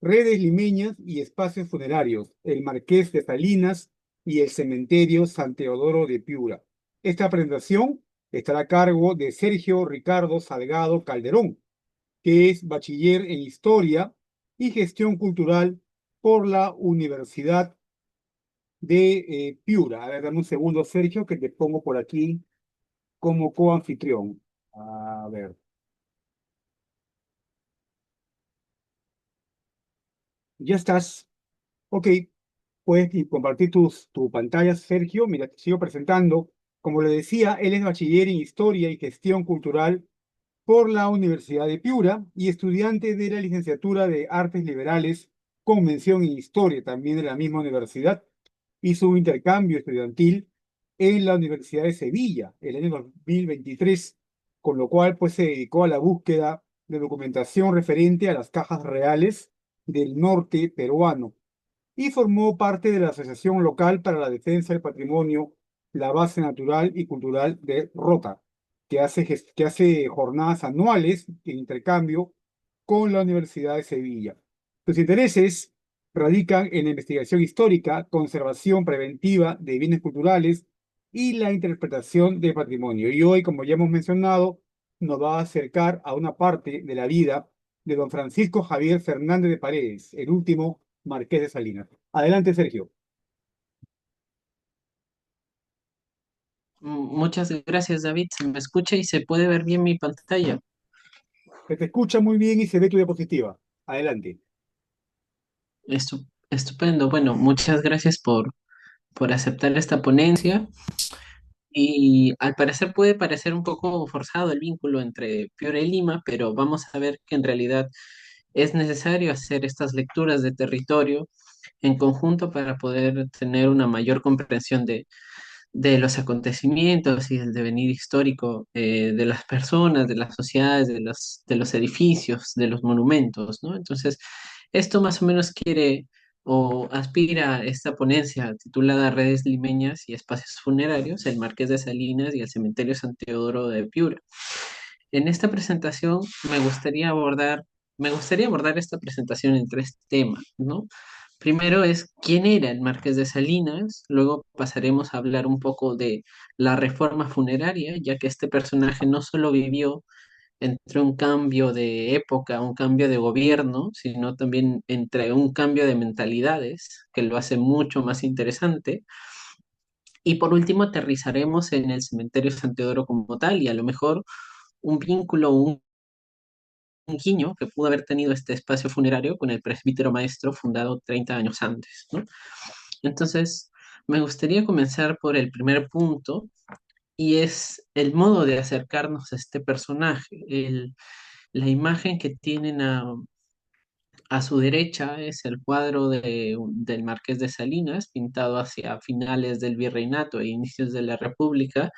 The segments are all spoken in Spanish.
redes limeñas y espacios funerarios, el Marqués de Salinas y el Cementerio San Teodoro de Piura. Esta presentación estará a cargo de Sergio Ricardo Salgado Calderón, que es bachiller en Historia y Gestión Cultural por la Universidad de Piura. A ver, dame un segundo, Sergio, que te pongo por aquí como coanfitrión. A ver, ya estás. Ok, puedes compartir tu pantalla, Sergio. Mira, te sigo presentando. Como le decía, él es bachiller en Historia y Gestión Cultural por la Universidad de Piura y estudiante de la licenciatura de Artes Liberales con mención en Historia, también de la misma universidad. Hizo un intercambio estudiantil en la Universidad de Sevilla el año 2023, con lo cual pues se dedicó a la búsqueda de documentación referente a las cajas reales del norte peruano y formó parte de la Asociación Local para la Defensa del Patrimonio, la Base Natural y Cultural de Rota, que hace jornadas anuales en intercambio con la Universidad de Sevilla. Sus intereses radican en la investigación histórica, conservación preventiva de bienes culturales y la interpretación del patrimonio. Y hoy, como ya hemos mencionado, nos va a acercar a una parte de la vida de don Francisco Javier Fernández de Paredes, el último Marqués de Salinas. Adelante, Sergio. Muchas gracias, David. Se me escucha y se puede ver bien mi pantalla. Se te escucha muy bien y se ve tu diapositiva. Adelante. Estupendo. Bueno, muchas gracias por aceptar esta ponencia. Y al parecer puede parecer un poco forzado el vínculo entre Piura y Lima, pero vamos a ver que en realidad es necesario hacer estas lecturas de territorio en conjunto para poder tener una mayor comprensión de los acontecimientos y del devenir histórico de las personas, de las sociedades, de los edificios, de los monumentos, ¿no? Entonces, esto más o menos quiere o aspira a esta ponencia titulada Redes Limeñas y Espacios Funerarios, el Marqués de Salinas y el Cementerio San Teodoro de Piura. En esta presentación me gustaría abordar esta presentación en tres temas, ¿no? Primero es quién era el Marqués de Salinas, luego pasaremos a hablar un poco de la reforma funeraria, ya que este personaje no solo vivió entre un cambio de época, un cambio de gobierno, sino también entre un cambio de mentalidades, que lo hace mucho más interesante. Y por último aterrizaremos en el cementerio San Teodoro como tal y a lo mejor un vínculo, un guiño que pudo haber tenido este espacio funerario con el presbítero maestro fundado 30 años antes, ¿no? Entonces, me gustaría comenzar por el primer punto y es el modo de acercarnos a este personaje. La imagen que tienen a su derecha es el cuadro del Marqués de Salinas, pintado hacia finales del Virreinato e inicios de la República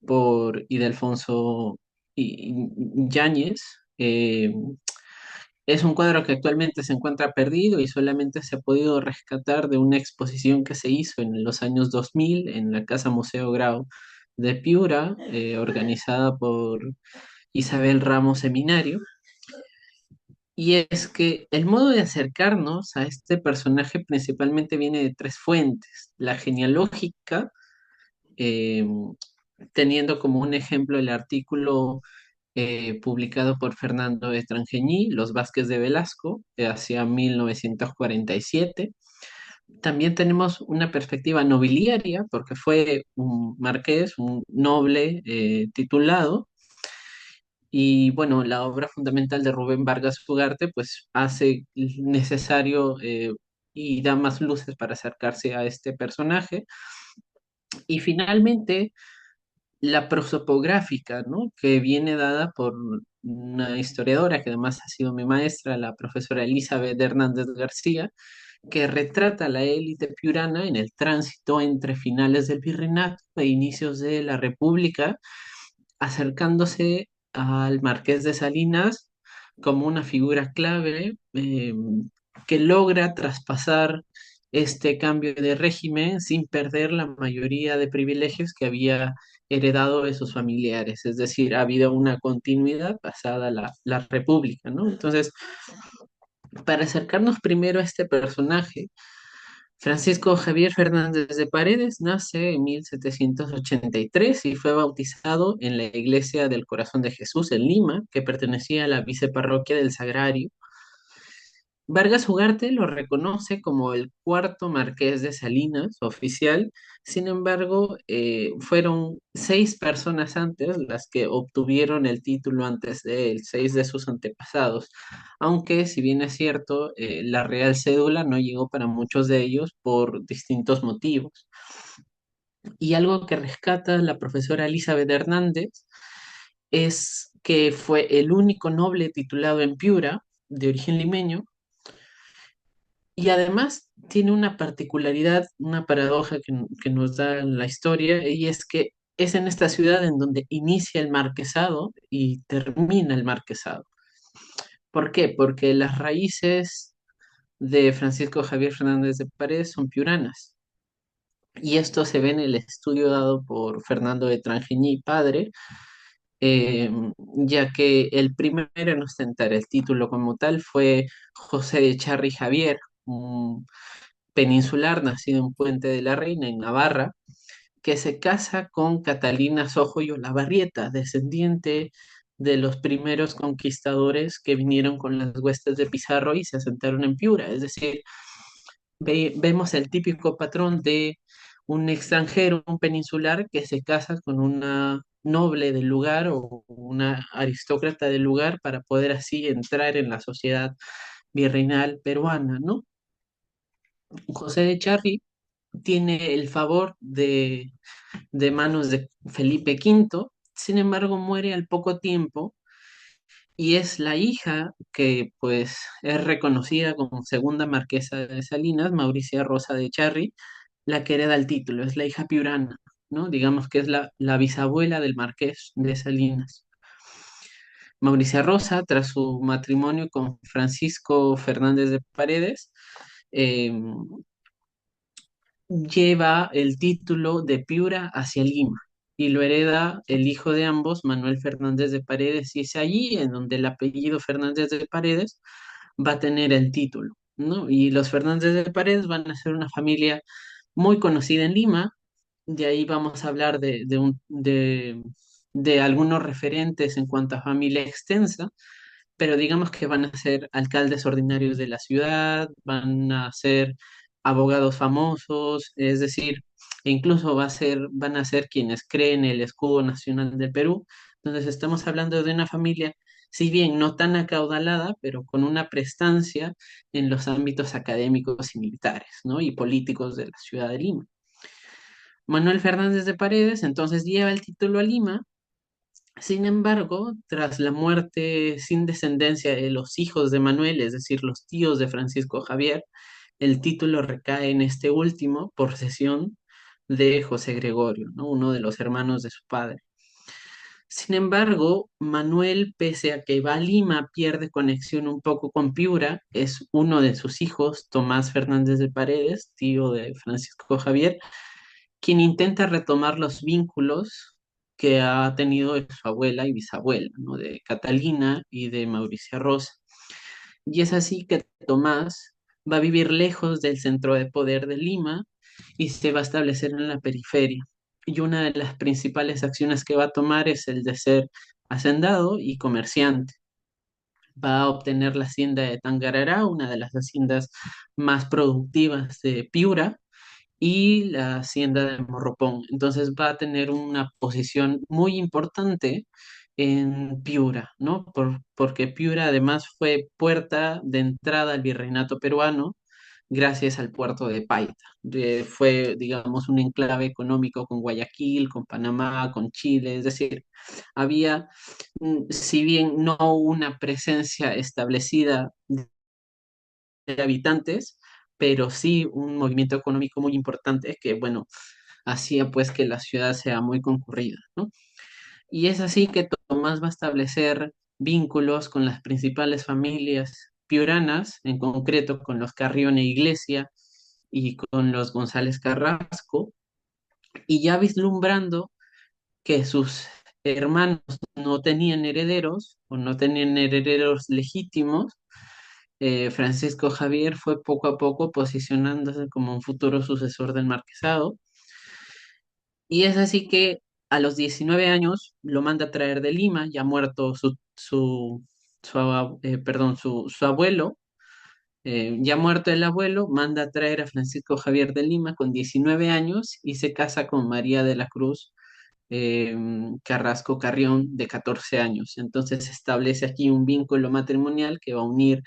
por Ildefonso Yáñez. Es un cuadro que actualmente se encuentra perdido y solamente se ha podido rescatar de una exposición que se hizo en los años 2000 en la Casa Museo Grau de Piura, organizada por Isabel Ramos Seminario. Y es que el modo de acercarnos a este personaje principalmente viene de tres fuentes. La genealógica, eh, teniendo como un ejemplo el artículo publicado por Fernando Estrangeñí, Los Vázquez de Velasco, hacia 1947. También tenemos una perspectiva nobiliaria, porque fue un marqués, un noble titulado, y bueno, la obra fundamental de Rubén Vargas Ugarte, pues hace necesario y da más luces para acercarse a este personaje. Y finalmente, la prosopográfica, ¿no? Que viene dada por una historiadora que además ha sido mi maestra, la profesora Elizabeth Hernández García, que retrata la élite piurana en el tránsito entre finales del virreinato e inicios de la República, acercándose al Marqués de Salinas como una figura clave que logra traspasar este cambio de régimen sin perder la mayoría de privilegios que había heredado de sus familiares. Es decir, ha habido una continuidad pasada la República, ¿no? Entonces, Para acercarnos primero a este personaje, Francisco Javier Fernández de Paredes nace en 1783 y fue bautizado en la Iglesia del Corazón de Jesús en Lima, que pertenecía a la viceparroquia del Sagrario. Vargas Ugarte lo reconoce como el cuarto marqués de Salinas oficial. Sin embargo, fueron 6 personas antes las que obtuvieron el título antes de él, 6 de sus antepasados, aunque si bien es cierto, la Real Cédula no llegó para muchos de ellos por distintos motivos. Y algo que rescata la profesora Elizabeth Hernández es que fue el único noble titulado en Piura, de origen limeño, y además tiene una particularidad, una paradoja que nos da la historia, y es que es en esta ciudad en donde inicia el marquesado y termina el marquesado. ¿Por qué? Porque las raíces de Francisco Javier Fernández de Paredes son piuranas. Y esto se ve en el estudio dado por Fernando de Trangení, padre, eh, ya que el primero en ostentar el título como tal fue José de Charry Javier, un peninsular nacido en Puente de la Reina, en Navarra, que se casa con Catalina Sojo y Olavarrieta, descendiente de los primeros conquistadores que vinieron con las huestes de Pizarro y se asentaron en Piura. Es decir, vemos el típico patrón de un extranjero, un peninsular, que se casa con una noble del lugar o una aristócrata del lugar para poder así entrar en la sociedad virreinal peruana, ¿no? José de Charri tiene el favor de manos de Felipe V, sin embargo muere al poco tiempo y es la hija que pues es reconocida como segunda marquesa de Salinas, Mauricia Rosa de Charri, la que hereda el título, es la hija piurana, ¿no? Digamos que es la bisabuela del marqués de Salinas. Mauricia Rosa, tras su matrimonio con Francisco Fernández de Paredes, eh, lleva el título de Piura hacia Lima y lo hereda el hijo de ambos, Manuel Fernández de Paredes, y es allí en donde el apellido Fernández de Paredes va a tener el título, ¿no? Y los Fernández de Paredes van a ser una familia muy conocida en Lima. De ahí vamos a hablar de algunos referentes en cuanto a familia extensa, pero digamos que van a ser alcaldes ordinarios de la ciudad, van a ser abogados famosos, es decir, e incluso van a ser quienes creen el escudo nacional del Perú. Entonces estamos hablando de una familia, si bien no tan acaudalada, pero con una prestancia en los ámbitos académicos y militares, ¿no? Y políticos de la ciudad de Lima. Manuel Fernández de Paredes entonces lleva el título a Lima. Sin embargo, tras la muerte sin descendencia de los hijos de Manuel, es decir, los tíos de Francisco Javier, el título recae en este último por cesión de José Gregorio, ¿no? Uno de los hermanos de su padre. Sin embargo, Manuel, pese a que va a Lima, pierde conexión un poco con Piura, es uno de sus hijos, Tomás Fernández de Paredes, tío de Francisco Javier, quien intenta retomar los vínculos que ha tenido de su abuela y bisabuela, ¿no? De Catalina y de Mauricia Rosa. Y es así que Tomás va a vivir lejos del centro de poder de Lima y se va a establecer en la periferia. Y una de las principales acciones que va a tomar es el de ser hacendado y comerciante. Va a obtener la hacienda de Tangarará, una de las haciendas más productivas de Piura, y la hacienda de Morropón. Entonces va a tener una posición muy importante en Piura, ¿no? Porque Piura además fue puerta de entrada al virreinato peruano gracias al puerto de Paita. Fue, digamos, un enclave económico con Guayaquil, con Panamá, con Chile, es decir, había, si bien no una presencia establecida de habitantes, pero sí un movimiento económico muy importante que, bueno, hacía pues que la ciudad sea muy concurrida, ¿no? Y es así que Tomás va a establecer vínculos con las principales familias piuranas, en concreto con los Carrión e Iglesia y con los González Carrasco, y ya vislumbrando que sus hermanos no tenían herederos o no tenían herederos legítimos, Francisco Javier fue poco a poco posicionándose como un futuro sucesor del marquesado. Y es así que a los 19 años lo manda a traer de Lima, ya muerto su abuelo. Ya muerto el abuelo, manda a traer a Francisco Javier de Lima con 19 años y se casa con María de la Cruz eh, Carrasco Carrión de 14 años. Entonces se establece aquí un vínculo matrimonial que va a unir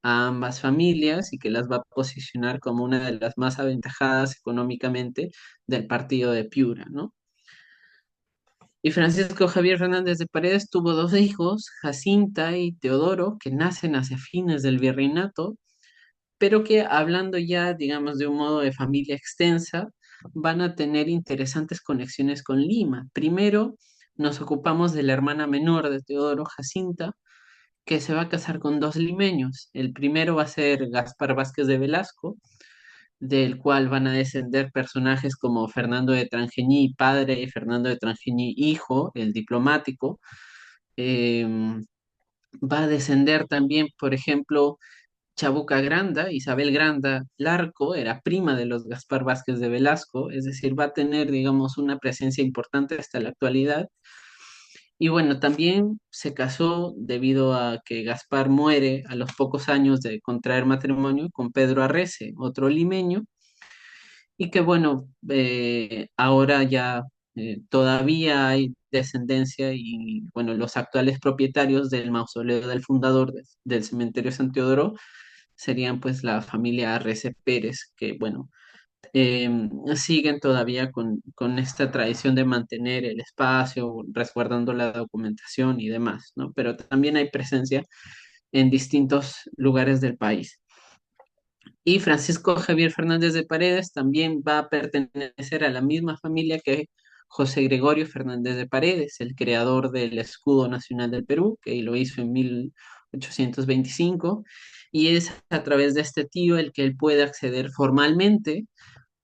a ambas familias y que las va a posicionar como una de las más aventajadas económicamente del partido de Piura, ¿no? Y Francisco Javier Fernández de Paredes tuvo dos hijos, Jacinta y Teodoro, que nacen hacia fines del virreinato, pero que hablando ya, digamos, de un modo de familia extensa, van a tener interesantes conexiones con Lima. Primero, nos ocupamos de la hermana menor de Teodoro, Jacinta, que se va a casar con dos limeños. El primero va a ser Gaspar Vázquez de Velasco, del cual van a descender personajes como Fernando de Trangení, padre, y Fernando de Trangení, hijo, el diplomático. Em, Va a descender también, por ejemplo, Chabuca Granda, Isabel Granda Larco, era prima de los Gaspar Vázquez de Velasco, es decir, va a tener, digamos, una presencia importante hasta la actualidad. Y bueno, también se casó debido a que Gaspar muere a los pocos años de contraer matrimonio con Pedro Arrece, otro limeño, y que bueno, ahora ya todavía hay descendencia y bueno, los actuales propietarios del mausoleo del fundador del cementerio San Teodoro serían pues la familia Arrece Pérez, que bueno, eh, siguen todavía con esta tradición de mantener el espacio, resguardando la documentación y demás, ¿no? Pero también hay presencia en distintos lugares del país. Y Francisco Javier Fernández de Paredes también va a pertenecer a la misma familia que José Gregorio Fernández de Paredes, el creador del escudo nacional del Perú, que lo hizo en 1825, y es a través de este tío el que él puede acceder formalmente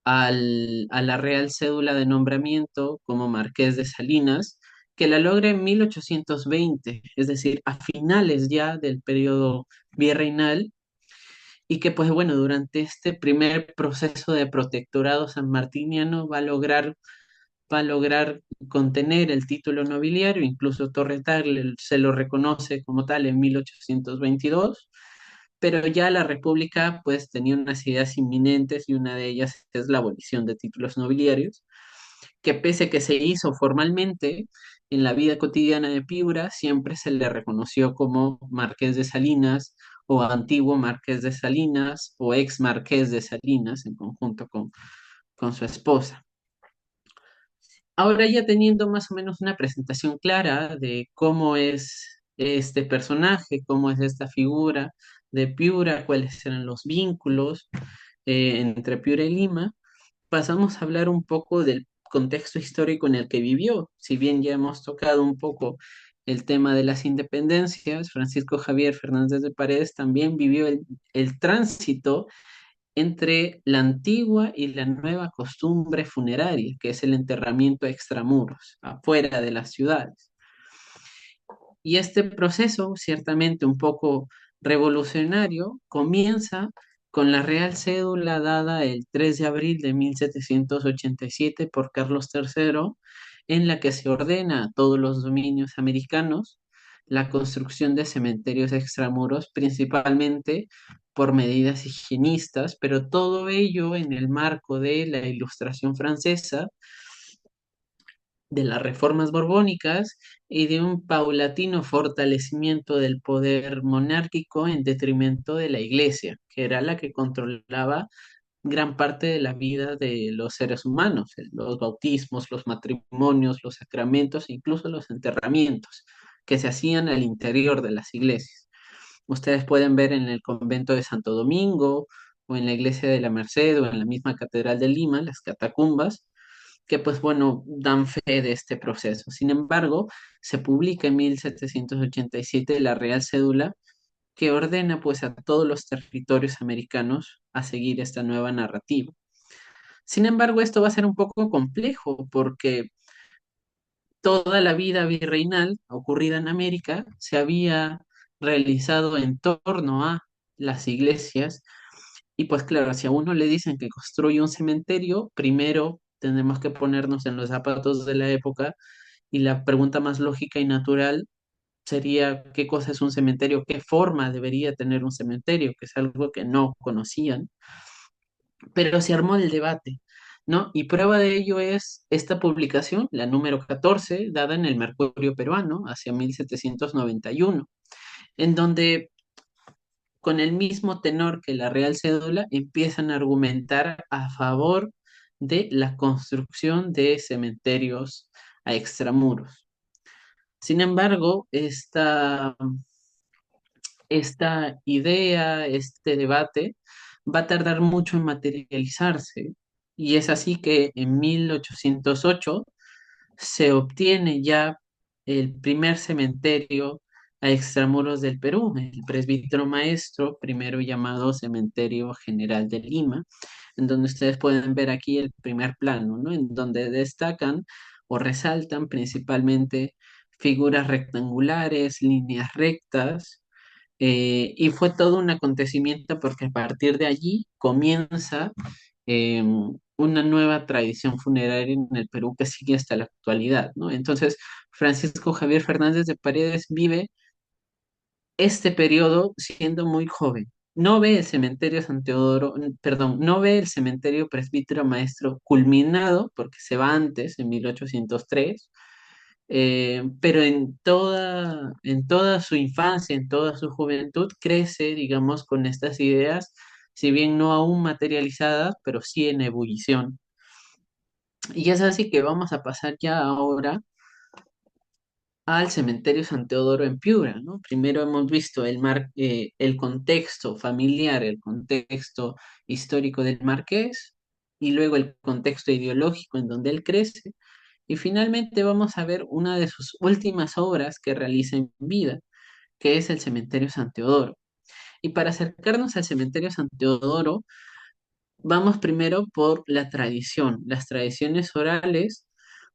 a la Real Cédula de Nombramiento como Marqués de Salinas, que la logra en 1820, es decir, a finales ya del periodo virreinal, y que pues bueno, durante este primer proceso de protectorado sanmartiniano va a lograr contener el título nobiliario, incluso Torre Tagle se lo reconoce como tal en 1822, pero ya la República pues tenía unas ideas inminentes y una de ellas es la abolición de títulos nobiliarios, que pese a que se hizo formalmente en la vida cotidiana de Piura, siempre se le reconoció como Marqués de Salinas o antiguo Marqués de Salinas o ex Marqués de Salinas en conjunto con su esposa. Ahora ya teniendo más o menos una presentación clara de cómo es este personaje, cómo es esta figura de Piura, cuáles eran los vínculos entre Piura y Lima, pasamos a hablar un poco del contexto histórico en el que vivió. Si bien ya hemos tocado un poco el tema de las independencias, Francisco Javier Fernández de Paredes también vivió el tránsito entre la antigua y la nueva costumbre funeraria, que es el enterramiento extramuros, afuera de las ciudades. Y este proceso, ciertamente un poco revolucionario, comienza con la Real Cédula dada el 3 de abril de 1787 por Carlos III, en la que se ordena a todos los dominios americanos la construcción de cementerios extramuros, principalmente por medidas higienistas, pero todo ello en el marco de la Ilustración francesa, de las reformas borbónicas y de un paulatino fortalecimiento del poder monárquico en detrimento de la Iglesia, que era la que controlaba gran parte de la vida de los seres humanos, los bautismos, los matrimonios, los sacramentos e incluso los enterramientos que se hacían al interior de las iglesias. Ustedes pueden ver en el convento de Santo Domingo o en la iglesia de la Merced o en la misma catedral de Lima, las catacumbas, que pues bueno, dan fe de este proceso. Sin embargo, se publica en 1787 la Real Cédula que ordena pues a todos los territorios americanos a seguir esta nueva narrativa. Sin embargo, esto va a ser un poco complejo porque toda la vida virreinal ocurrida en América se había realizado en torno a las iglesias. Y pues claro, si a uno le dicen que construye un cementerio, primero tenemos que ponernos en los zapatos de la época y la pregunta más lógica y natural sería qué cosa es un cementerio, qué forma debería tener un cementerio, que es algo que no conocían, pero se armó el debate, ¿no? Y prueba de ello es esta publicación, la número 14 dada en el Mercurio peruano hacia 1791, en donde con el mismo tenor que la Real Cédula empiezan a argumentar a favor de la construcción de cementerios a extramuros. Sin embargo, esta idea, este debate, va a tardar mucho en materializarse. Y es así que en 1808 se obtiene ya el primer cementerio a extramuros del Perú, el presbítero maestro, primero llamado Cementerio General de Lima, en donde ustedes pueden ver aquí el primer plano, ¿no? En donde destacan o resaltan principalmente figuras rectangulares, líneas rectas, y fue todo un acontecimiento porque a partir de allí comienza una nueva tradición funeraria en el Perú que sigue hasta la actualidad, ¿no? Entonces, Francisco Javier Fernández de Paredes vive este periodo siendo muy joven. No ve el cementerio San Teodoro, perdón, no ve el cementerio Presbítero Maestro culminado, porque se va antes, en 1803, pero en toda su infancia, en toda su juventud, crece, digamos, con estas ideas, si bien no aún materializadas, pero sí en ebullición. Y es así que vamos a pasar ya ahora al cementerio San Teodoro en Piura, ¿no? Primero hemos visto el contexto familiar, el contexto histórico del marqués, y luego el contexto ideológico en donde él crece, y finalmente vamos a ver una de sus últimas obras que realiza en vida, que es el cementerio San Teodoro. Y para acercarnos al cementerio San Teodoro, vamos primero por la tradición. Las tradiciones orales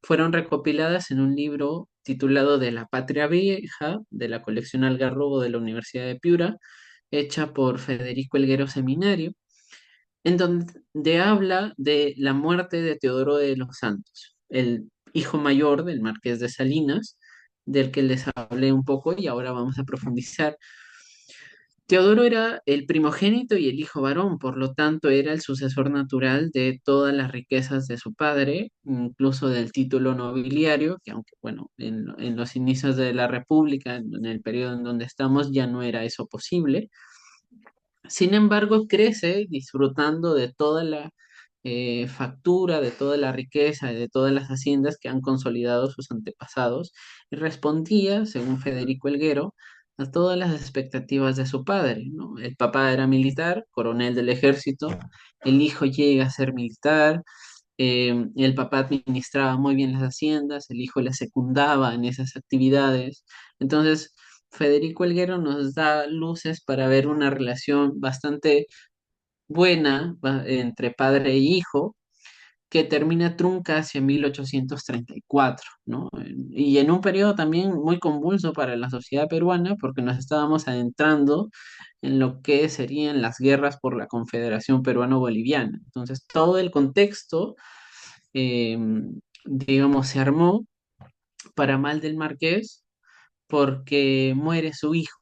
fueron recopiladas en un libro titulado De la Patria Vieja, de la colección Algarrobo de la Universidad de Piura, hecha por Federico Elguero Seminario, en donde habla de la muerte de Teodoro de los Santos, el hijo mayor del Marqués de Salinas, del que les hablé un poco y ahora vamos a profundizar. Teodoro era el primogénito y el hijo varón, por lo tanto era el sucesor natural de todas las riquezas de su padre, incluso del título nobiliario, que aunque bueno, en los inicios de la República, en el periodo en donde estamos, ya no era eso posible. Sin embargo, crece disfrutando de toda la factura, de toda la riqueza, de todas las haciendas que han consolidado sus antepasados y respondía, según Federico Elguero, a todas las expectativas de su padre, ¿no? El papá era militar, coronel del ejército, el hijo llega a ser militar, el papá administraba muy bien las haciendas, el hijo le secundaba en esas actividades. Entonces, Federico Elguero nos da luces para ver una relación bastante buena entre padre e hijo, que termina trunca hacia 1834, ¿no? Y en un periodo también muy convulso para la sociedad peruana, porque nos estábamos adentrando en lo que serían las guerras por la Confederación Peruano-Boliviana. Entonces, todo el contexto, eh, digamos, se armó para mal del marqués, porque muere su hijo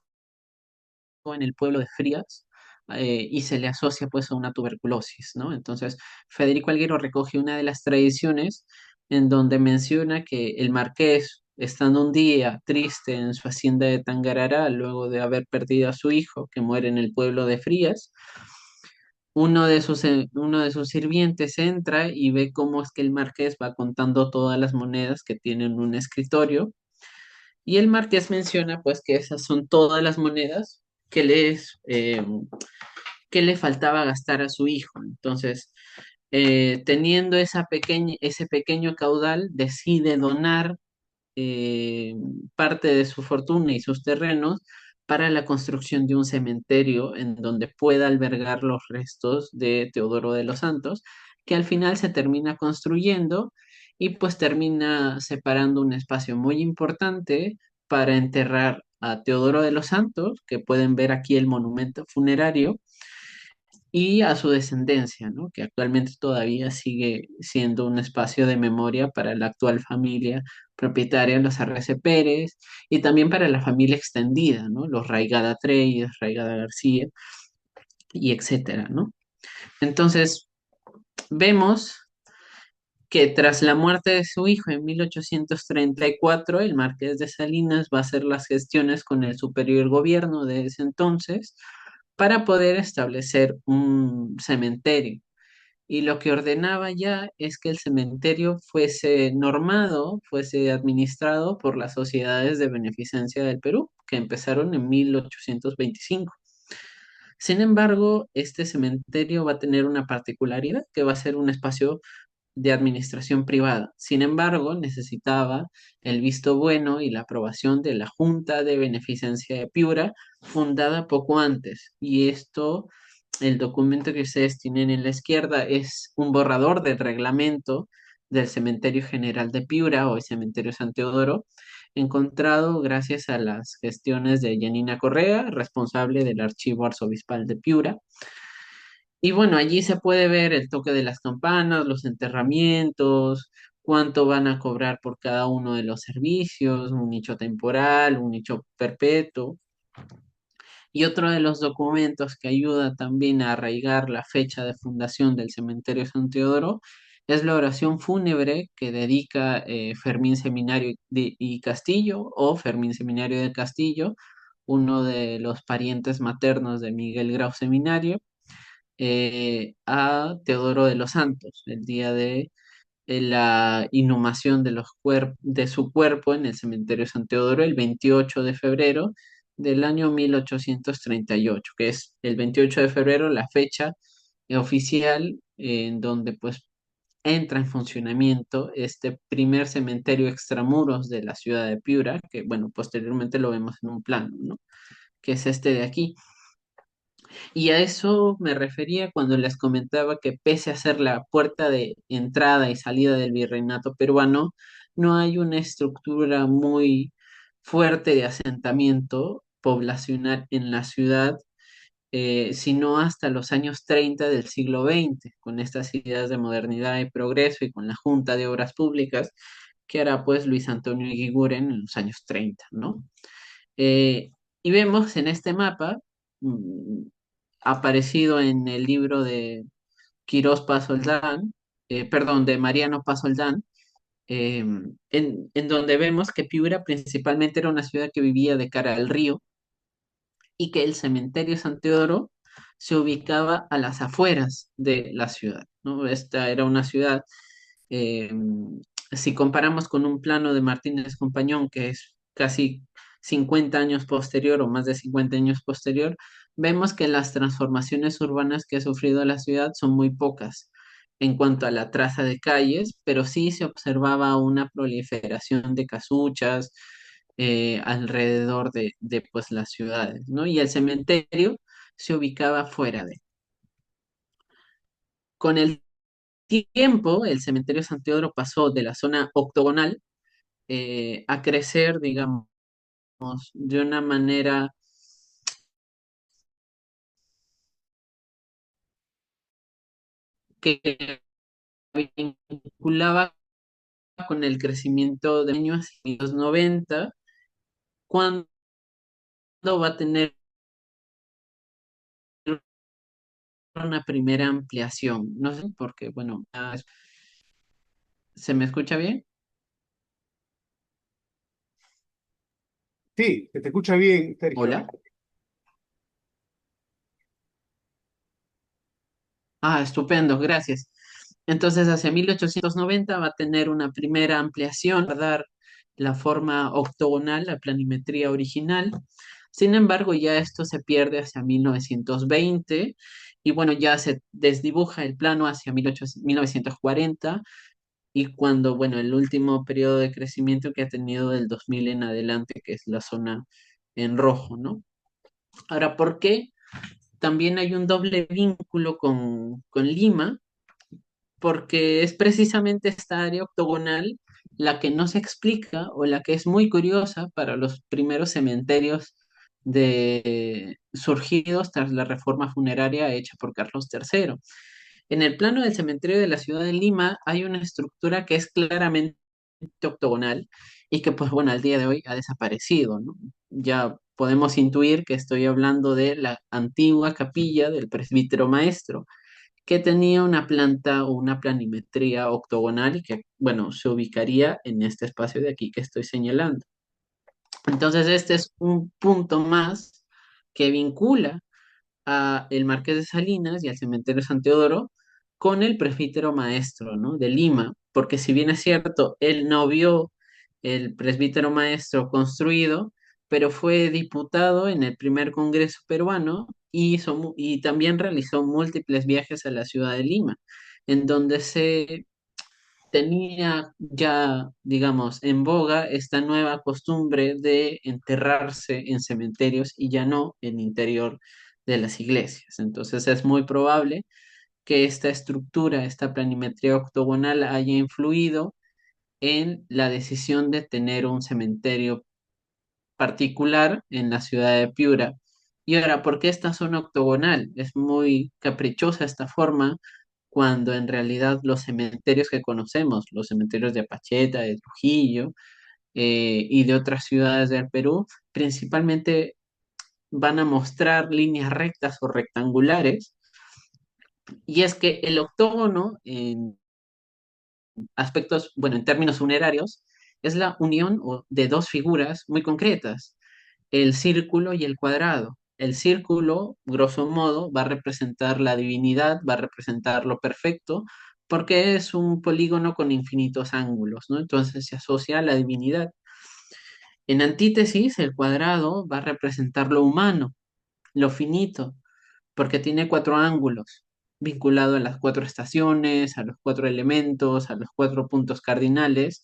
en el pueblo de Frías, y se le asocia pues a una tuberculosis, ¿no? Entonces, Federico Alguero recoge una de las tradiciones en donde menciona que el marqués, estando un día triste en su hacienda de Tangarará, luego de haber perdido a su hijo, que muere en el pueblo de Frías, uno de sus sirvientes entra y ve cómo es que el marqués va contando todas las monedas que tiene en un escritorio, y el marqués menciona pues que esas son todas las monedas que que le faltaba gastar a su hijo. Entonces, teniendo ese pequeño caudal, decide donar eh, parte de su fortuna y sus terrenos para la construcción de un cementerio en donde pueda albergar los restos de Teodoro de los Santos, que al final se termina construyendo y pues termina separando un espacio muy importante para enterrar a Teodoro de los Santos, que pueden ver aquí el monumento funerario, y a su descendencia, ¿no? Que actualmente todavía sigue siendo un espacio de memoria para la actual familia propietaria, los Arrece Pérez, y también para la familia extendida, ¿no? Los Raigada Treyes, Raigada García, y etcétera, ¿no? Entonces, vemos que tras la muerte de su hijo en 1834, el marqués de Salinas va a hacer las gestiones con el superior gobierno de ese entonces para poder establecer un cementerio. Y lo que ordenaba ya es que el cementerio fuese normado, fuese administrado por las sociedades de beneficencia del Perú, que empezaron en 1825. Sin embargo, este cementerio va a tener una particularidad, que va a ser un espacio de administración privada. Sin embargo, necesitaba el visto bueno y la aprobación de la Junta de Beneficencia de Piura, fundada poco antes. Y esto, el documento que ustedes tienen en la izquierda, es un borrador del reglamento del Cementerio General de Piura o el Cementerio San Teodoro, encontrado gracias a las gestiones de Yanina Correa, responsable del Archivo Arzobispal de Piura. Y bueno, allí se puede ver el toque de las campanas, los enterramientos, cuánto van a cobrar por cada uno de los servicios, un nicho temporal, un nicho perpetuo. Y otro de los documentos que ayuda también a arraigar la fecha de fundación del Cementerio San Teodoro es la oración fúnebre que dedica Fermín Seminario y Castillo o Fermín Seminario de Castillo, uno de los parientes maternos de Miguel Grau Seminario, a Teodoro de los Santos, el día de la inhumación de, de su cuerpo en el cementerio San Teodoro, el 28 de febrero del año 1838, que es el 28 de febrero la fecha oficial en donde pues entra en funcionamiento este primer cementerio extramuros de la ciudad de Piura, que bueno, posteriormente lo vemos en un plano, ¿no? Que es este de aquí. Y a eso me refería cuando les comentaba que pese a ser la puerta de entrada y salida del virreinato peruano, no hay una estructura muy fuerte de asentamiento poblacional en la ciudad, sino hasta los años 30 del siglo XX, con estas ideas de modernidad y progreso y con la Junta de Obras Públicas que hará pues Luis Antonio Eguiguren en los años 30, ¿no? Eh, y vemos en este mapa, mm, aparecido en el libro de Quirós Pasoldán, perdón, de Mariano Pasoldán, en donde vemos que Piura principalmente era una ciudad que vivía de cara al río y que el cementerio San Teodoro se ubicaba a las afueras de la ciudad, ¿no? Esta era una ciudad, eh, si comparamos con un plano de Martínez Compañón, que es casi 50 años posterior o más de 50 años posterior, vemos que las transformaciones urbanas que ha sufrido la ciudad son muy pocas en cuanto a la traza de calles, pero sí se observaba una proliferación de casuchas alrededor pues, las ciudades, ¿no? Y el cementerio se ubicaba fuera de. Con el tiempo, el cementerio San Teodoro pasó de la zona octogonal a crecer, digamos, de una manera que vinculaba con el crecimiento de años 90, cuando va a tener una primera ampliación. No sé por qué, bueno, ¿se me escucha bien? Sí, se te escucha bien, Sergio. Hola. Ah, estupendo, gracias. Entonces, hacia 1890 va a tener una primera ampliación, va a dar la forma octogonal, la planimetría original. Sin embargo, ya esto se pierde hacia 1920 y bueno, ya se desdibuja el plano hacia 1940 y cuando, bueno, el último periodo de crecimiento que ha tenido del 2000 en adelante, que es la zona en rojo, ¿no? Ahora, ¿por qué? También hay un doble vínculo con Lima porque es precisamente esta área octogonal la que no se explica o la que es muy curiosa para los primeros cementerios surgidos tras la reforma funeraria hecha por Carlos III. En el plano del cementerio de la ciudad de Lima hay una estructura que es claramente octogonal y que, pues bueno, al día de hoy ha desaparecido, ¿no? Ya podemos intuir que estoy hablando de la antigua capilla del presbítero maestro, que tenía una planta o una planimetría octogonal y que, bueno, se ubicaría en este espacio de aquí que estoy señalando. Entonces, este es un punto más que vincula a el Marqués de Salinas y al Cementerio San Teodoro con el presbítero maestro, ¿no? De Lima, porque si bien es cierto, él no vio el presbítero maestro construido, pero fue diputado en el primer Congreso peruano y, y también realizó múltiples viajes a la ciudad de Lima, en donde se tenía ya, digamos, en boga esta nueva costumbre de enterrarse en cementerios y ya no en interior de las iglesias. Entonces es muy probable que esta estructura, esta planimetría octogonal haya influido en la decisión de tener un cementerio particular en la ciudad de Piura. Y ahora, ¿por qué esta zona octogonal? Es muy caprichosa esta forma cuando en realidad los cementerios que conocemos, los cementerios de Pacheta, de Trujillo y de otras ciudades del Perú, principalmente van a mostrar líneas rectas o rectangulares. Y es que el octógono, en aspectos, bueno, en términos funerarios, es la unión de dos figuras muy concretas, el círculo y el cuadrado. El círculo, grosso modo, va a representar la divinidad, va a representar lo perfecto, porque es un polígono con infinitos ángulos, ¿no? Entonces se asocia a la divinidad. En antítesis, el cuadrado va a representar lo humano, lo finito, porque tiene cuatro ángulos, vinculado a las cuatro estaciones, a los cuatro elementos, a los cuatro puntos cardinales.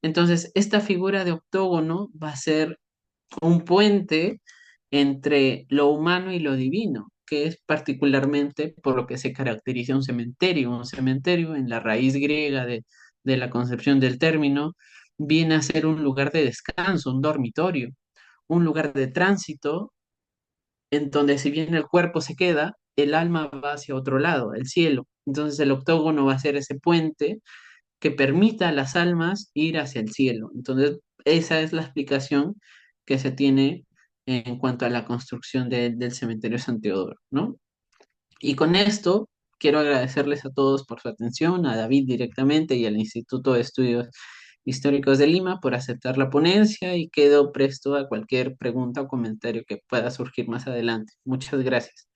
Entonces, esta figura de octógono va a ser un puente entre lo humano y lo divino, que es particularmente por lo que se caracteriza un cementerio. Un cementerio, en la raíz griega de la concepción del término, viene a ser un lugar de descanso, un dormitorio, un lugar de tránsito en donde si bien el cuerpo se queda, el alma va hacia otro lado, el cielo. Entonces el octógono va a ser ese puente que permita a las almas ir hacia el cielo. Entonces esa es la explicación que se tiene en cuanto a la construcción del cementerio San Teodoro, ¿no? Y con esto quiero agradecerles a todos por su atención, a David directamente y al Instituto de Estudios Históricos de Lima por aceptar la ponencia y quedo presto a cualquier pregunta o comentario que pueda surgir más adelante. Muchas gracias.